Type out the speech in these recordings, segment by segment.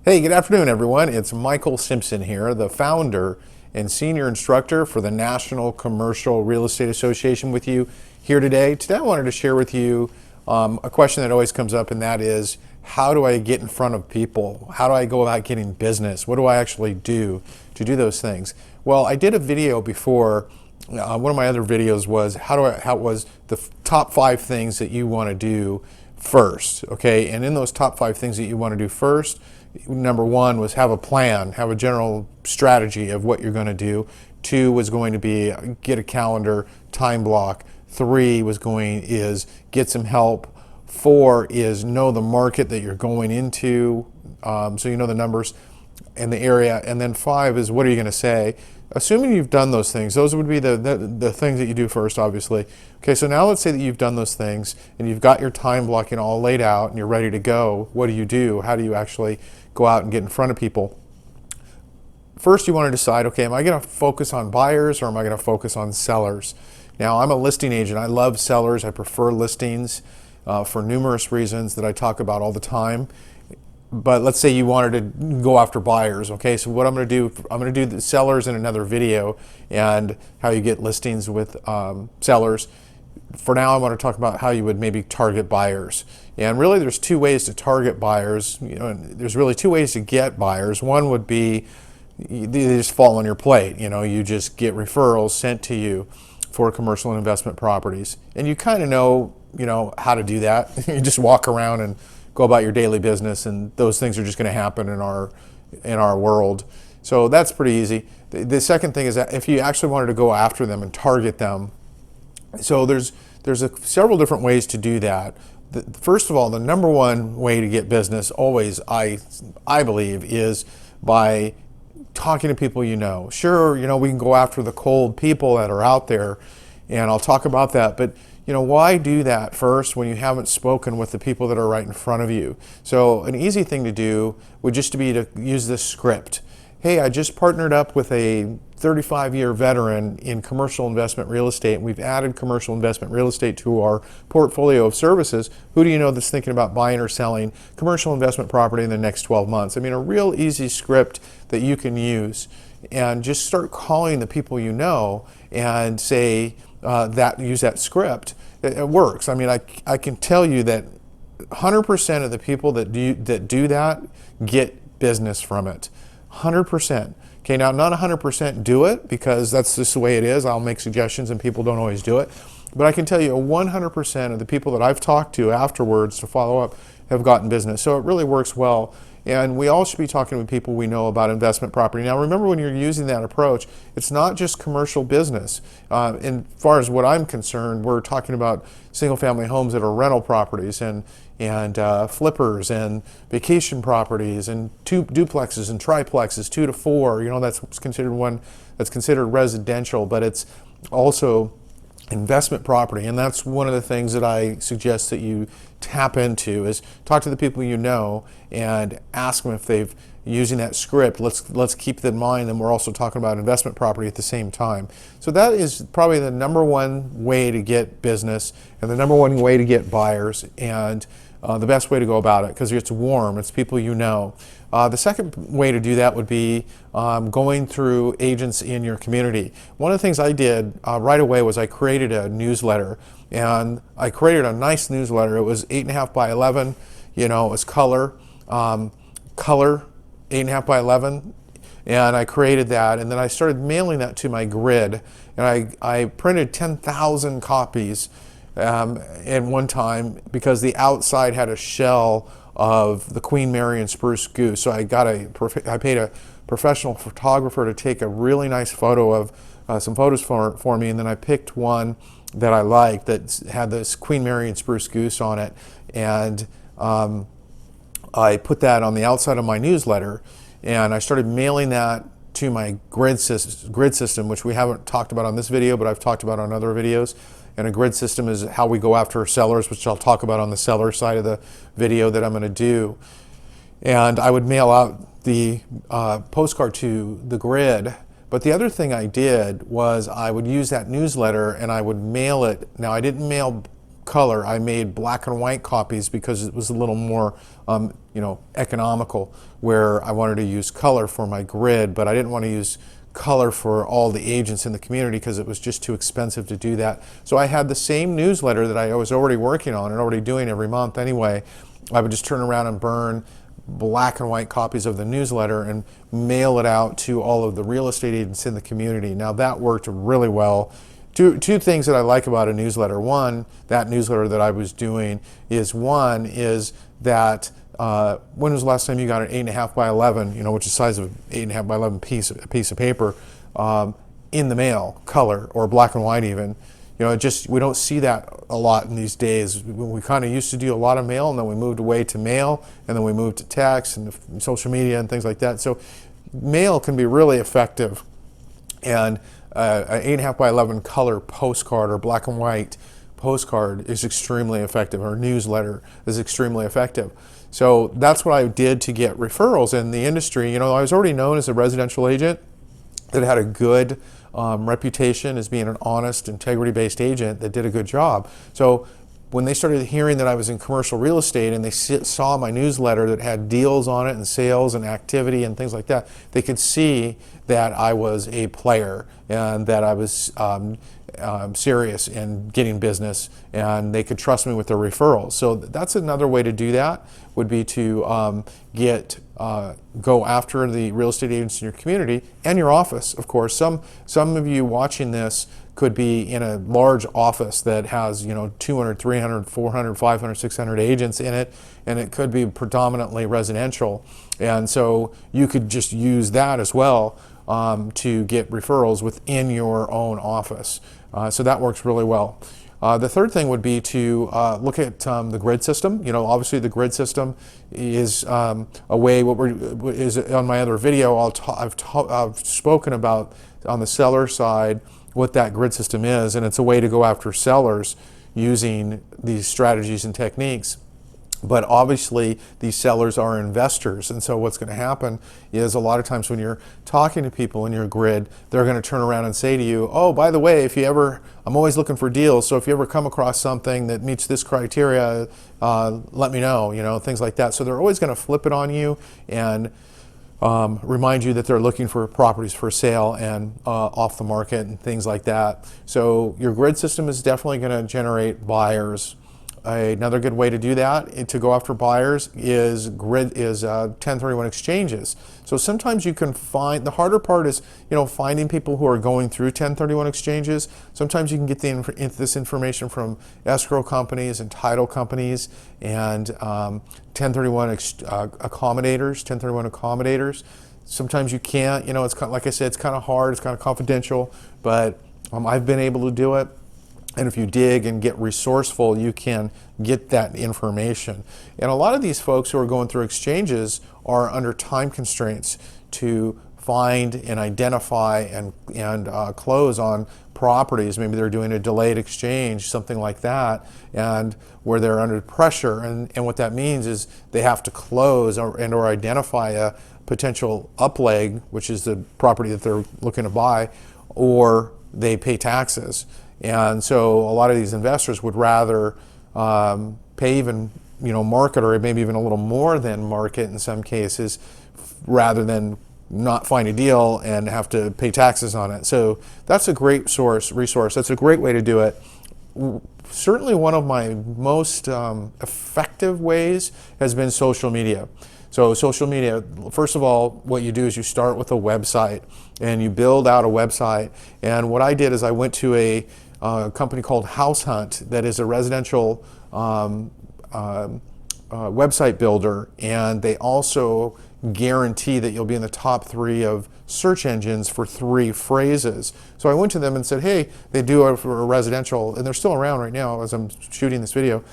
Hey, good afternoon, everyone. It's Michael Simpson here, the founder and senior instructor for the National Commercial Real Estate Association with you here today. Today I wanted to share with you a question that always comes up, and that is, how do I get in front of people? How do I go about getting business? What do I actually do to do those things? Well, I did a video before. One of my other videos was how it was the top 5 things that you want to do first, okay? And in those top 5 things that you want to do first, number 1 was have a plan, have a general strategy of what you're going to do. 2 was going to be get a calendar, time block. 3 is get some help. 4 is know the market that you're going into, so you know the numbers in the area. And then 5 is what are you going to say? Assuming you've done those things, those would be the things that you do first, obviously. Okay, so now let's say that you've done those things and you've got your time blocking all laid out and you're ready to go. What do you do? How do you actually go out and get in front of people? First, you want to decide, okay, am I going to focus on buyers or am I going to focus on sellers? Now, I'm a listing agent. I love sellers. I prefer listings for numerous reasons that I talk about all the time. But let's say you wanted to go after buyers. Okay, so what I'm going to do the sellers in another video and how you get listings with sellers. For now, I want to talk about how you would maybe target buyers. And really, there's 2 ways to target buyers. There's really 2 ways to get buyers. One would be they just fall on your plate. You just get referrals sent to you for commercial and investment properties, and you kind of know how to do that. You just walk around and go about your daily business, and those things are just going to happen in our world. So that's pretty easy. The second thing is that if you actually wanted to go after them and target them, so there's several different ways to do that. First of all, the number 1 way to get business always, I believe, is by talking to people you know. Sure, we can go after the cold people that are out there, and I'll talk about that, but why do that first when you haven't spoken with the people that are right in front of you? So an easy thing to do would just be to use this script. Hey, I just partnered up with a 35-year veteran in commercial investment real estate, and we've added commercial investment real estate to our portfolio of services. Who do you know that's thinking about buying or selling commercial investment property in the next 12 months? I mean, a real easy script that you can use, and just start calling the people you know and say, use that script. It works. I mean, I can tell you that 100% of the people that do that get business from it. 100%. Okay, now not 100% do it, because that's just the way it is. I'll make suggestions and people don't always do it. But I can tell you 100% of the people that I've talked to afterwards to follow up have gotten business. So it really works well. And we all should be talking with people we know about investment property. Now, remember, when you're using that approach, it's not just commercial business. As far as what I'm concerned, we're talking about single-family homes that are rental properties and flippers and vacation properties and duplexes and triplexes, 2 to 4. That's considered residential, but it's also investment property. And that's one of the things that I suggest that you tap into, is talk to the people you know and ask them if they've using that script. Let's keep that in mind, and we're also talking about investment property at the same time. So that is probably the number 1 way to get business and the number 1 way to get buyers, and the best way to go about it, because it's warm, it's people you know. The second way to do that would be going through agents in your community. One of the things I did right away was I created a newsletter, and I created a nice newsletter. It was 8.5 by 11, it was color 8.5 by 11, and I created that, and then I started mailing that to my grid, and I printed 10,000 copies at one time, because the outside had a shell of the Queen Mary and Spruce Goose. So I paid a professional photographer to take a really nice photo of some photos for me, and then I picked one that I liked that had this Queen Mary and Spruce Goose on it, and I put that on the outside of my newsletter, and I started mailing that to my grid system, which we haven't talked about on this video, but I've talked about on other videos. And a grid system is how we go after sellers, which I'll talk about on the seller side of the video that I'm going to do. And I would mail out the postcard to the grid. But the other thing I did was I would use that newsletter and I would mail it. Now, I didn't mail color. I made black and white copies because it was a little more economical, where I wanted to use color for my grid, but I didn't want to use color for all the agents in the community because it was just too expensive to do that. So I had the same newsletter that I was already working on and already doing every month anyway. I would just turn around and burn black and white copies of the newsletter and mail it out to all of the real estate agents in the community. Now that worked really well. Two things that I like about a newsletter. One, that newsletter that I was doing is that when was the last time you got an 8.5 by 11, which is the size of an 8.5 by 11 piece of paper, in the mail, color or black and white even? We don't see that a lot in these days. We kind of used to do a lot of mail, and then we moved away to mail, and then we moved to text and social media and things like that. So mail can be really effective, and an 8.5 by 11 color postcard or black and white postcard is extremely effective, or newsletter is extremely effective. So that's what I did to get referrals in the industry. I was already known as a residential agent that had a good reputation as being an honest, integrity-based agent that did a good job. So when they started hearing that I was in commercial real estate and they saw my newsletter that had deals on it and sales and activity and things like that, they could see that I was a player and that I was serious in getting business, and they could trust me with their referrals. So that's another way to do that, would be to go after the real estate agents in your community and your office, of course. Some of you watching this could be in a large office that has 200, 300, 400, 500, 600 agents in it, and it could be predominantly residential. And so you could just use that as well to get referrals within your own office. So that works really well. The third thing would be to look at the grid system. Obviously the grid system is a way. Is on my other video. I've spoken about on the seller side what that grid system is, and it's a way to go after sellers using these strategies and techniques. But obviously these sellers are investors, and so what's going to happen is a lot of times when you're talking to people in your grid, they're going to turn around and say to you, oh, by the way, I'm always looking for deals, so if you ever come across something that meets this criteria, let me know, things like that. So they're always going to flip it on you and remind you that they're looking for properties for sale and off the market and things like that. So your grid system is definitely going to generate buyers. Another good way to do that, to go after buyers, is 1031 exchanges. So sometimes you can find, the harder part is finding people who are going through 1031 exchanges. Sometimes you can get this information from escrow companies and title companies and 1031 accommodators. Sometimes you can't. It's kind of, like I said, it's kind of hard. It's kind of confidential, but I've been able to do it. And if you dig and get resourceful, you can get that information. And a lot of these folks who are going through exchanges are under time constraints to find and identify and close on properties. Maybe they're doing a delayed exchange, something like that, and where they're under pressure. And what that means is they have to close or identify a potential upleg, which is the property that they're looking to buy, or they pay taxes. And so a lot of these investors would rather pay even market, or maybe even a little more than market in some cases, rather than not find a deal and have to pay taxes on it. So that's a great resource. That's a great way to do it. Certainly one of my most effective ways has been social media. So social media, first of all, what you do is you start with a website and you build out a website. And what I did is I went to a company called House Hunt that is a residential website builder, and they also guarantee that you'll be in the top 3 of search engines for 3 phrases. So I went to them and said, hey, they do it for a residential, and they're still around right now as I'm shooting this video.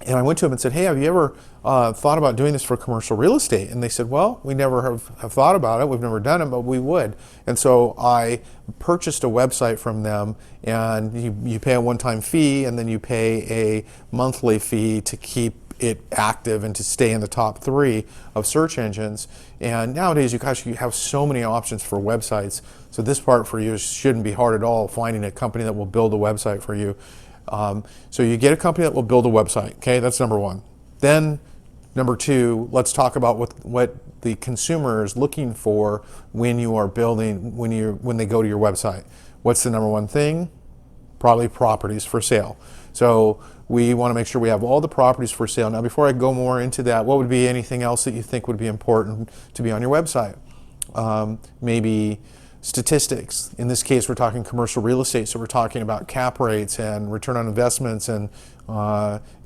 And I went to them and said, hey, have you ever thought about doing this for commercial real estate? And they said, well, we never have thought about it. We've never done it, but we would. And so I purchased a website from them, and you pay a one-time fee, and then you pay a monthly fee to keep it active and to stay in the top 3 of search engines. And nowadays, you have so many options for websites. So this part for you shouldn't be hard at all, finding a company that will build a website for you. So you get a company that will build a website. Okay, that's number one. Then number two, let's talk about what the consumer is looking for when you are building, when they go to your website. What's the number one thing? Probably properties for sale. So we want to make sure we have all the properties for sale. Now, before I go more into that, what would be anything else that you think would be important to be on your website? Maybe statistics. In this case, we're talking commercial real estate, so we're talking about cap rates and return on investments and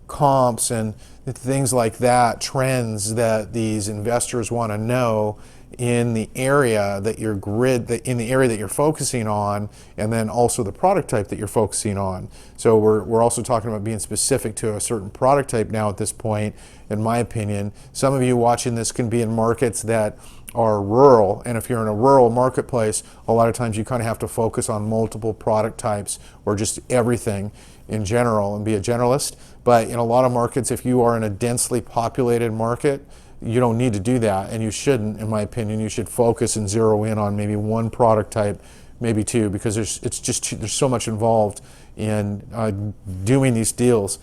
comps and things like that, trends that these investors want to know in the area that in the area that you're focusing on, and then also the product type that you're focusing on. So we're also talking about being specific to a certain product type now at this point, in my opinion. Some of you watching this can be in markets that are rural, and if you're in a rural marketplace, a lot of times you kind of have to focus on multiple product types or just everything in general and be a generalist. But in a lot of markets, if you are in a densely populated market, you don't need to do that, and you shouldn't, in my opinion. You should focus and zero in on maybe one product type, maybe two, because there's so much involved in doing these deals.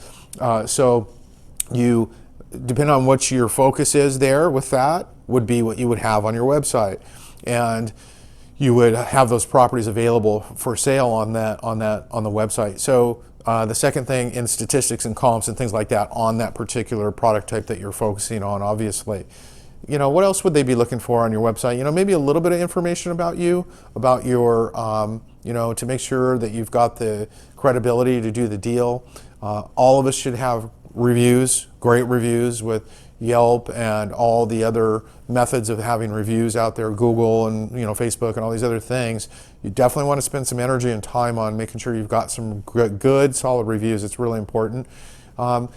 So you, depending on what your focus is there with that, would be what you would have on your website, and you would have those properties available for sale on the website. So the second thing, in statistics and comps and things like that on that particular product type that you're focusing on, obviously. What else would they be looking for on your website? Maybe a little bit of information about you, about your, to make sure that you've got the credibility to do the deal. All of us should have reviews, great reviews with Yelp and all the other methods of having reviews out there, Google and Facebook and all these other things. You definitely want to spend some energy and time on making sure you've got some good solid reviews. It's really important. And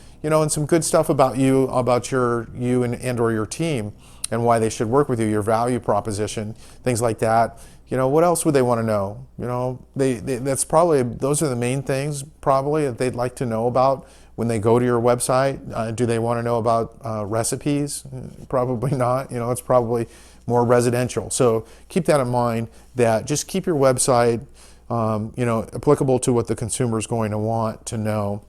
some good stuff about you and or your team, and why they should work with you, your value proposition, things like that. What else would they want to know? That's probably, those are the main things probably that they'd like to know about when they go to your website. Do they want to know about recipes? Probably not. It's probably more residential. So keep that in mind, that just keep your website applicable to what the consumer is going to want to know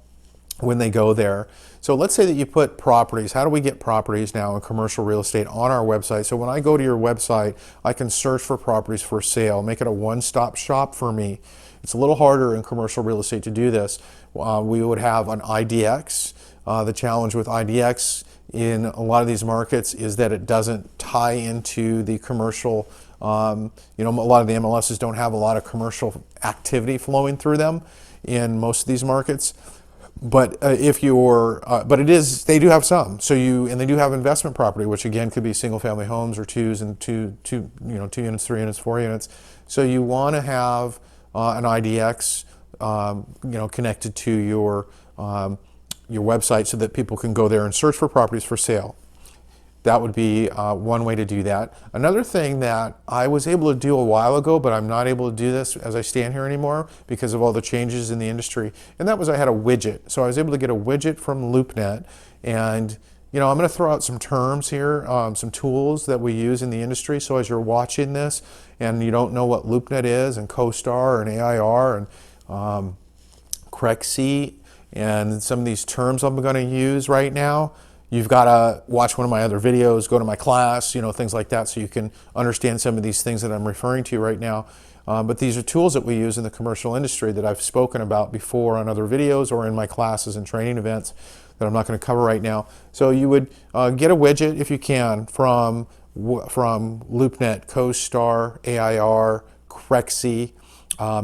when they go there. So let's say that you put properties. How do we get properties now in commercial real estate on our website? So when I go to your website, I can search for properties for sale, make it a one-stop shop for me. It's a little harder in commercial real estate to do this. We would have an IDX. The challenge with IDX in a lot of these markets is that it doesn't tie into the commercial. A lot of the MLSs don't have a lot of commercial activity flowing through them in most of these markets. But but it is, they do have some. And they do have investment property, which again could be single-family homes or twos and two units, 3 units, 4 units. So you want to have an IDX, connected to your website, so that people can go there and search for properties for sale. That would be one way to do that. Another thing that I was able to do a while ago, but I'm not able to do this as I stand here anymore because of all the changes in the industry, and that was I had a widget. So I was able to get a widget from LoopNet, and I'm going to throw out some terms here, some tools that we use in the industry. So as you're watching this and you don't know what LoopNet is, and CoStar and AIR and Crexi and some of these terms I'm going to use right now, you've got to watch one of my other videos, go to my class, things like that, so you can understand some of these things that I'm referring to right now. But these are tools that we use in the commercial industry that I've spoken about before on other videos or in my classes and training events that I'm not going to cover right now. So you would get a widget, if you can, from LoopNet, CoStar, AIR, Crexi.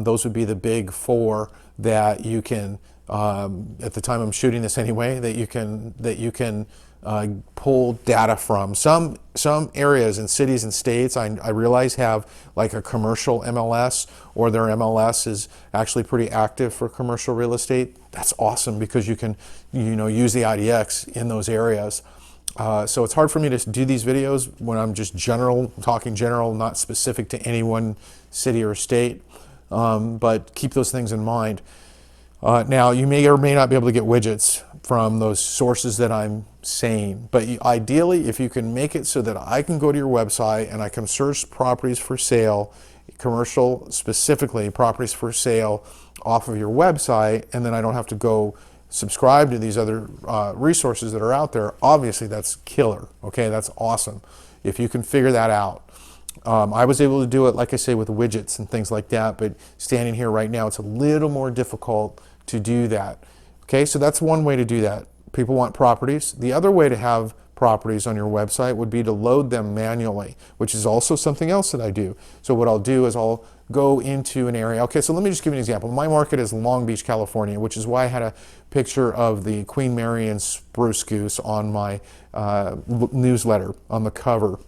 Those would be the big four that you can, at the time I'm shooting this anyway, that you can pull data from. Some areas in cities and states I realize have like a commercial MLS, or their MLS is actually pretty active for commercial real estate. That's awesome, because you can use the IDX in those areas. So it's hard for me to do these videos when I'm just talking general, not specific to any one city or state. But keep those things in mind. Now, you may or may not be able to get widgets from those sources that I'm saying, but ideally, if you can make it so that I can go to your website and I can search properties for sale, commercial specifically, properties for sale off of your website, and then I don't have to go subscribe to these other resources that are out there, obviously that's killer. Okay, that's awesome if you can figure that out. I was able to do it, like I say, with widgets and things like that, but standing here right now, it's a little more difficult to do that. Okay, so that's one way to do that. People want properties. The other way to have properties on your website would be to load them manually, which is also something else that I do. So what I'll do is I'll go into an area. Okay, so let me just give you an example. My market is Long Beach, California, which is why I had a picture of the Queen Mary and Spruce Goose on my newsletter on the cover.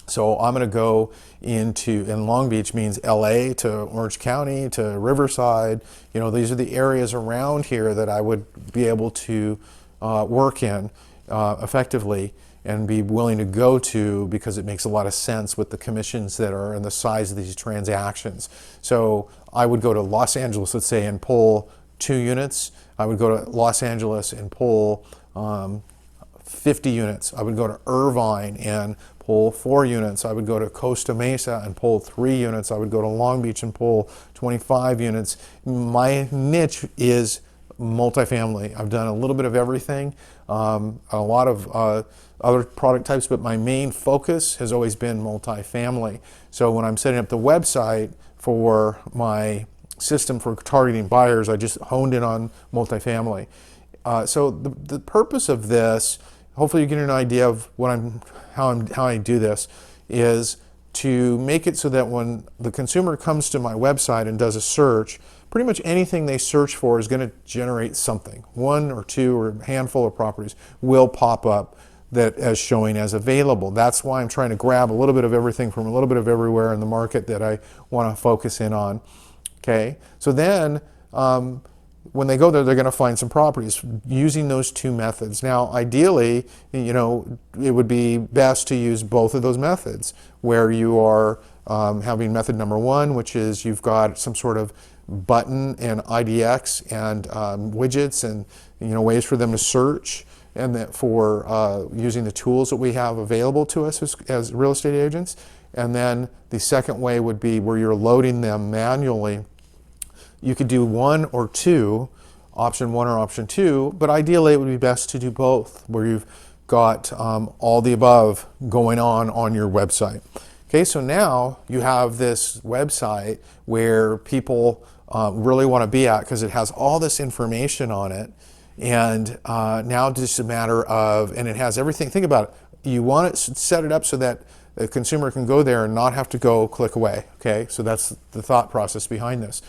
So I'm going to go into, and Long Beach means LA to Orange County to Riverside. You know, these are the areas around here that I would be able to work in effectively and be willing to go to, because it makes a lot of sense with the commissions that are and the size of these transactions. So I would go to Los Angeles, let's say, and pull 2 units. I would go to Los Angeles and pull 50 units. I would go to Irvine and pull 4 units. I would go to Costa Mesa and pull 3 units. I would go to Long Beach and pull 25 units. My niche is multifamily. I've done a little bit of everything, a lot of other product types, but my main focus has always been multifamily. So when I'm setting up the website for my system for targeting buyers, I just honed in on multifamily. So the purpose of this, hopefully you get an idea of how I do this, is to make it so that when the consumer comes to my website and does a search, pretty much anything they search for is going to generate something. 1 or 2 or a handful of properties will pop up that as showing as available. That's why I'm trying to grab a little bit of everything from a little bit of everywhere in the market that I want to focus in on. Okay, so then when they go there, they're going to find some properties using those 2 methods. Now, ideally, you know, it would be best to use both of those methods, where you are having method number 1, which is you've got some sort of button and IDX and widgets and, you know, ways for them to search, and that for using the tools that we have available to us as real estate agents. And then the second way would be where you're loading them manually. You could do 1 or 2, option 1 or option 2, but ideally it would be best to do both, where you've got all the above going on your website. Okay, so now you have this website where people really want to be at, because it has all this information on it, and now it's just a matter of, and it has everything. Think about it. You want to set it up so that the consumer can go there and not have to go click away. Okay, so that's the thought process behind this.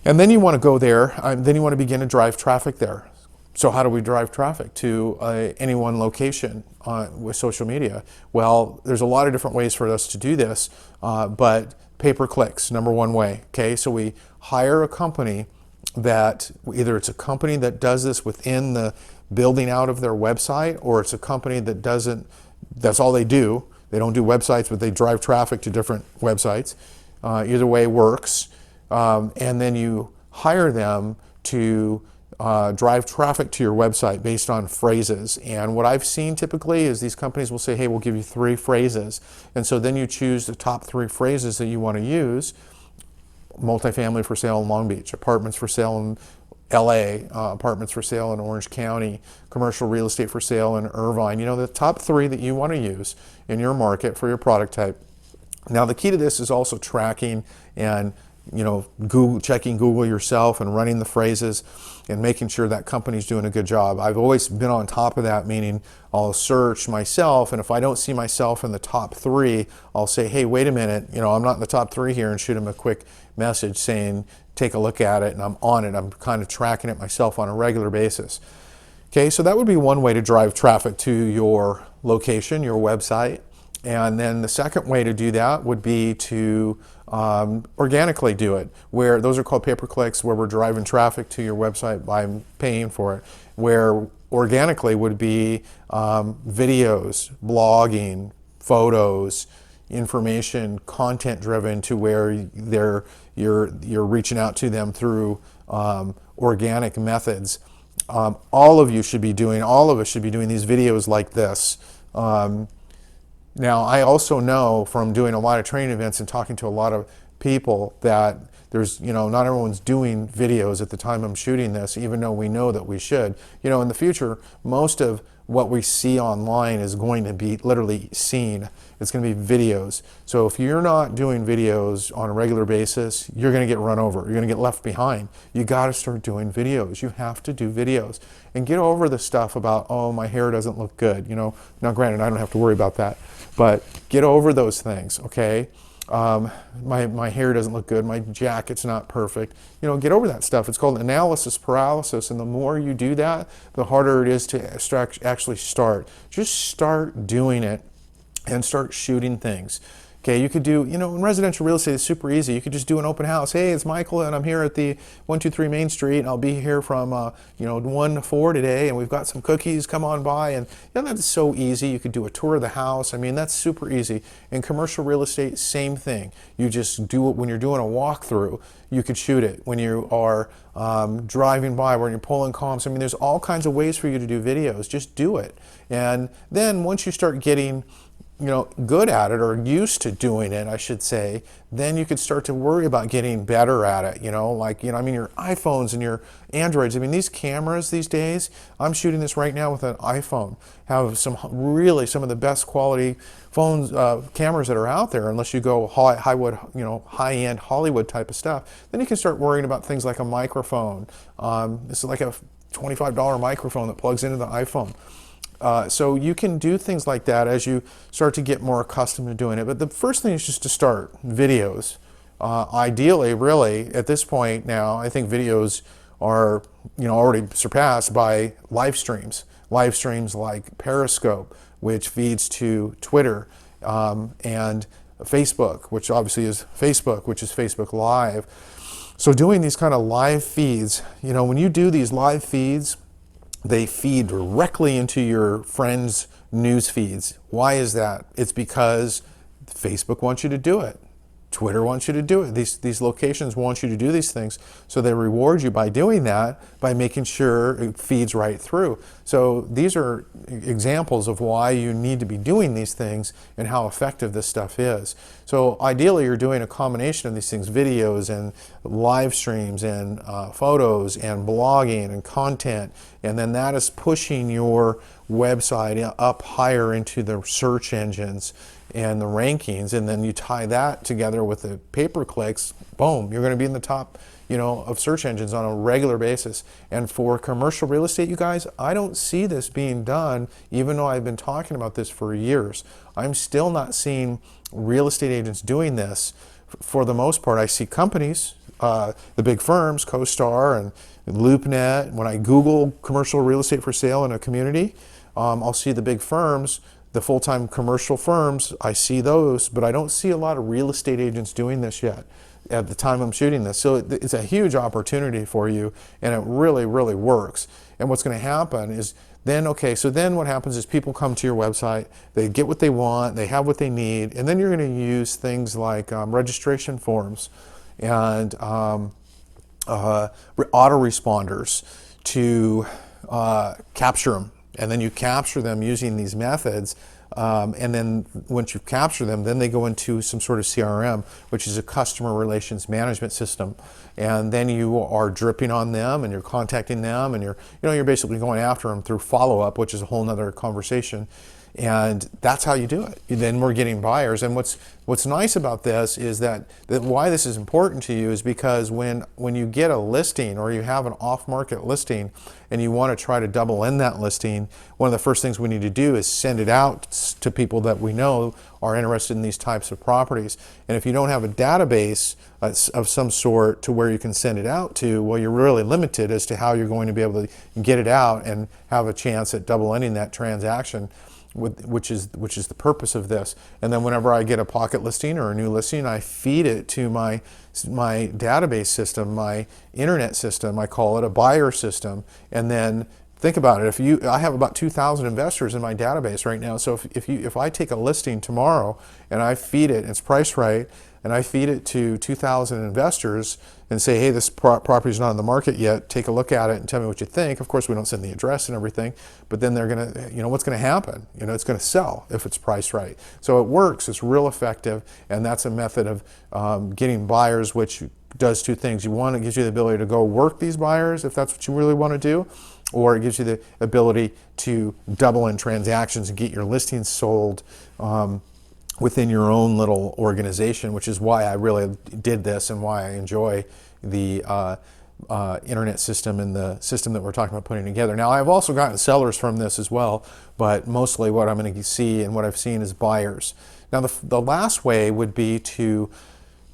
And then you want to go there, then you want to begin to drive traffic there. So how do we drive traffic to any one location with social media? Well, there's a lot of different ways for us to do this, but pay-per-clicks, number 1 way. Okay, so we hire a company that, either it's a company that does this within the building out of their website, or it's a company that doesn't, that's all they do. They don't do websites, but they drive traffic to different websites. Either way works. And then you hire them to drive traffic to your website based on phrases. And what I've seen typically is these companies will say, hey, we'll give you 3 phrases. And so then you choose the top 3 phrases that you want to use. Multifamily for sale in Long Beach, apartments for sale in LA, apartments for sale in Orange County, commercial real estate for sale in Irvine. You know, the top 3 that you want to use in your market for your product type. Now, the key to this is also tracking and, you know, checking Google yourself and running the phrases and making sure that company's doing a good job. I've always been on top of that, meaning I'll search myself, and if I don't see myself in the top 3, I'll say, hey, wait a minute, you know, I'm not in the top 3 here, and shoot them a quick message saying, take a look at it, and I'm on it. I'm kind of tracking it myself on a regular basis. Okay, so that would be one way to drive traffic to your location, your website. And then the second way to do that would be to organically do it, where those are called pay-per-clicks, where we're driving traffic to your website by paying for it. Where organically would be videos, blogging, photos, information, content driven, to where you're reaching out to them through organic methods. All of us should be doing these videos like this. Now, I also know from doing a lot of training events and talking to a lot of people that there's, not everyone's doing videos at the time I'm shooting this, even though we know that we should. In the future, most of what we see online is going to be literally seen. It's going to be videos. So if you're not doing videos on a regular basis, you're going to get run over. You're going to get left behind. You got to start doing videos. You have to do videos and get over the stuff about, oh, my hair doesn't look good. Now granted, I don't have to worry about that, but get over those things, okay? My hair doesn't look good, my jacket's not perfect. Get over that stuff. It's called analysis paralysis, and the more you do that, the harder it is to actually start. Just start doing it and start shooting things. Okay, you could do, in residential real estate, it's super easy. You could just do an open house. Hey, it's Michael, and I'm here at the 123 Main Street, and I'll be here from 1 to 4 today, and we've got some cookies. Come on by, and that's so easy. You could do a tour of the house. I mean, that's super easy. In commercial real estate, same thing. You just do it when you're doing a walkthrough. You could shoot it when you are driving by, when you're pulling comps. I mean, there's all kinds of ways for you to do videos. Just do it, and then once you start getting good at it, or used to doing it, I should say, then you could start to worry about getting better at it. Your iPhones and your Androids. I mean, these cameras these days, I'm shooting this right now with an iPhone, have some of the best quality phones, cameras that are out there, unless you go high-end Hollywood type of stuff. Then you can start worrying about things like a microphone. This is like a $25 microphone that plugs into the iPhone. So you can do things like that as you start to get more accustomed to doing it. But the first thing is just to start videos. Ideally, really, at this point now, I think videos are already surpassed by live streams. Live streams like Periscope, which feeds to Twitter, and Facebook, which obviously is Facebook, which is Facebook Live. So doing these kind of live feeds, when you do these live feeds, they feed directly into your friends' news feeds. Why is that? It's because Facebook wants you to do it. Twitter wants you to do it. These locations want you to do these things, so they reward you by doing that, by making sure it feeds right through. So these are examples of why you need to be doing these things and how effective this stuff is. So ideally, you're doing a combination of these things: videos and live streams and photos and blogging and content, and then that is pushing your website up higher into the search engines and the rankings, and then you tie that together with the pay-per-clicks, boom, you're going to be in the top, of search engines on a regular basis. And for commercial real estate, you guys, I don't see this being done, even though I've been talking about this for years. I'm still not seeing real estate agents doing this. For the most part, I see companies, the big firms, CoStar and LoopNet. When I Google commercial real estate for sale in a community, I'll see the big firms, the full-time commercial firms. I see those, but I don't see a lot of real estate agents doing this yet at the time I'm shooting this. So it's a huge opportunity for you, and it really, really works. And what's going to happen is then what happens is people come to your website, they get what they want, they have what they need, and then you're going to use things like registration forms and autoresponders to capture them. And then you capture them using these methods, and then once you capture them, then they go into some sort of CRM, which is a customer relations management system. And then you are dripping on them, and you're contacting them, and you're basically going after them through follow-up, which is a whole nother conversation. And that's how you do it. Then we're getting buyers. And what's nice about this is that why this is important to you is because when you get a listing, or you have an off-market listing and you want to try to double in that listing, one of the first things we need to do is send it out to people that we know are interested in these types of properties. And if you don't have a database of some sort to where you can send it out to, well, you're really limited as to how you're going to be able to get it out and have a chance at double ending that transaction, which is the purpose of this. And then whenever I get a pocket listing or a new listing, I feed it to my database system, my internet system. I call it a buyer system. And then think about it. I have about 2,000 investors in my database right now. So if I take a listing tomorrow and I feed it, and it's priced right, and I feed it to 2,000 investors and say, hey, this property is not on the market yet, take a look at it and tell me what you think. Of course, we don't send the address and everything, but then they're going to, what's going to happen? It's going to sell if it's priced right. So it works, it's real effective, and that's a method of getting buyers, which does two things. It gives you the ability to go work these buyers if that's what you really want to do, or it gives you the ability to double in transactions and get your listings sold within your own little organization, which is why I really did this and why I enjoy the internet system and the system that we're talking about putting together. Now, I've also gotten sellers from this as well, but mostly what I'm going to see and what I've seen is buyers. Now, the last way would be to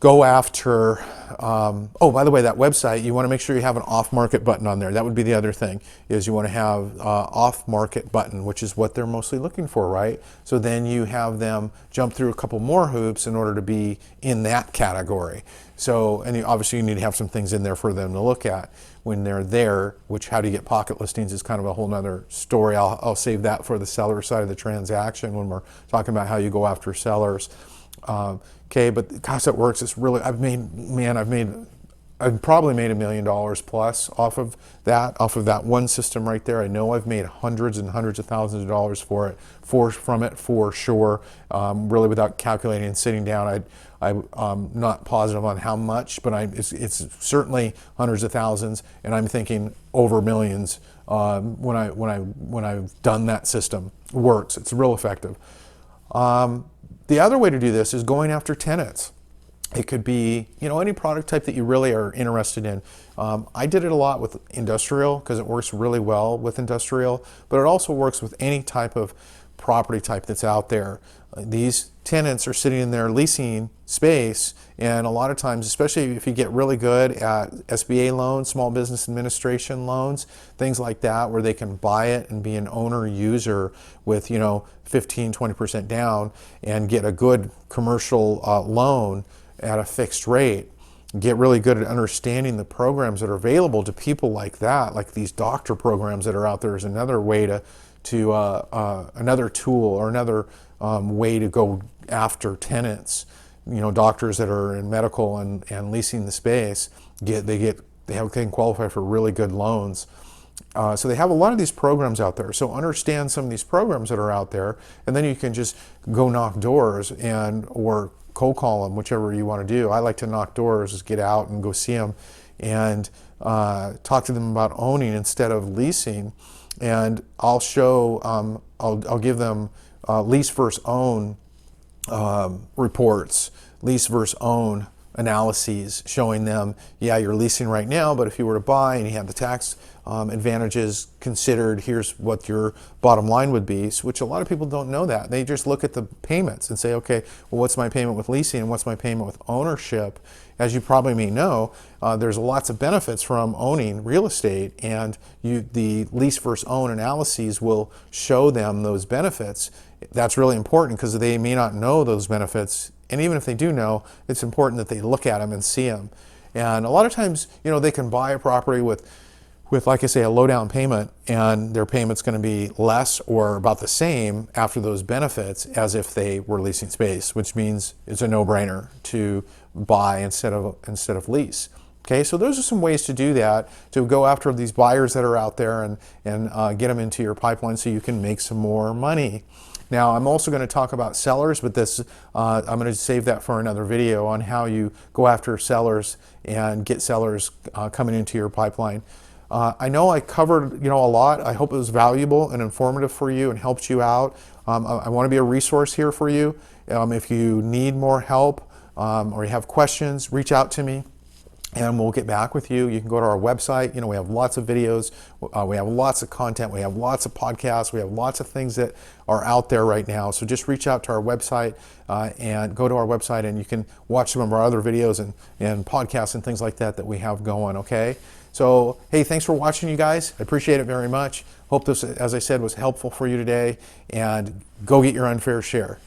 go after, oh, by the way, that website, you want to make sure you have an off-market button on there. That would be the other thing, is you want to have off-market button, which is what they're mostly looking for, right? So then you have them jump through a couple more hoops in order to be in that category. So, and obviously you need to have some things in there for them to look at when they're there, which how do you get pocket listings is kind of a whole nother story. I'll save that for the seller side of the transaction when we're talking about how you go after sellers. Okay, but gosh, that works. It's really, I've probably made $1 million plus off of that one system right there. I know I've made hundreds and hundreds of thousands of dollars from it for sure. Really, without calculating and sitting down, I'm not positive on how much, but it's certainly hundreds of thousands, and I'm thinking over millions when I've done that system. It works. It's real effective. The other way to do this is going after tenants. It could be, any product type that you really are interested in. I did it a lot with industrial because it works really well with industrial, but it also works with any type of property type that's out there. These tenants are sitting in there leasing space, and a lot of times, especially if you get really good at SBA loans, Small Business Administration loans, things like that, where they can buy it and be an owner user with 15-20% down and get a good commercial loan at a fixed rate. Get really good at understanding the programs that are available to people like that, like these doctor programs that are out there is another way to another tool or another way to go after tenants. Doctors that are in medical and leasing the space can qualify for really good loans. So they have a lot of these programs out there. So understand some of these programs that are out there, and then you can just go knock doors or cold call them, whichever you want to do. I like to knock doors, just get out and go see them and talk to them about owning instead of leasing. And I'll show, I'll give them lease versus own reports, lease versus own analyses, showing them, yeah, you're leasing right now, but if you were to buy and you have the tax advantages considered, here's what your bottom line would be, which a lot of people don't know that. They just look at the payments and say, okay, well, what's my payment with leasing and what's my payment with ownership? As you probably may know, there's lots of benefits from owning real estate, and the lease versus own analyses will show them those benefits. That's really important because they may not know those benefits, and even if they do know, it's important that they look at them and see them. And a lot of times, they can buy a property with, like I say, a low down payment, and their payment's going to be less or about the same after those benefits as if they were leasing space, which means it's a no-brainer to buy instead of lease. Okay, so those are some ways to do that, to go after these buyers that are out there and get them into your pipeline so you can make some more money. Now, I'm also going to talk about sellers, but I'm going to save that for another video on how you go after sellers and get sellers coming into your pipeline. I know I covered a lot. I hope it was valuable and informative for you and helped you out. I want to be a resource here for you. If you need more help or you have questions, reach out to me and we'll get back with you. You can go to our website. We have lots of videos. We have lots of content. We have lots of podcasts. We have lots of things that are out there right now. So just reach out to our website and go to our website, and you can watch some of our other videos and podcasts and things like that we have going, okay? So, hey, thanks for watching, you guys. I appreciate it very much. Hope this, as I said, was helpful for you today, and go get your unfair share.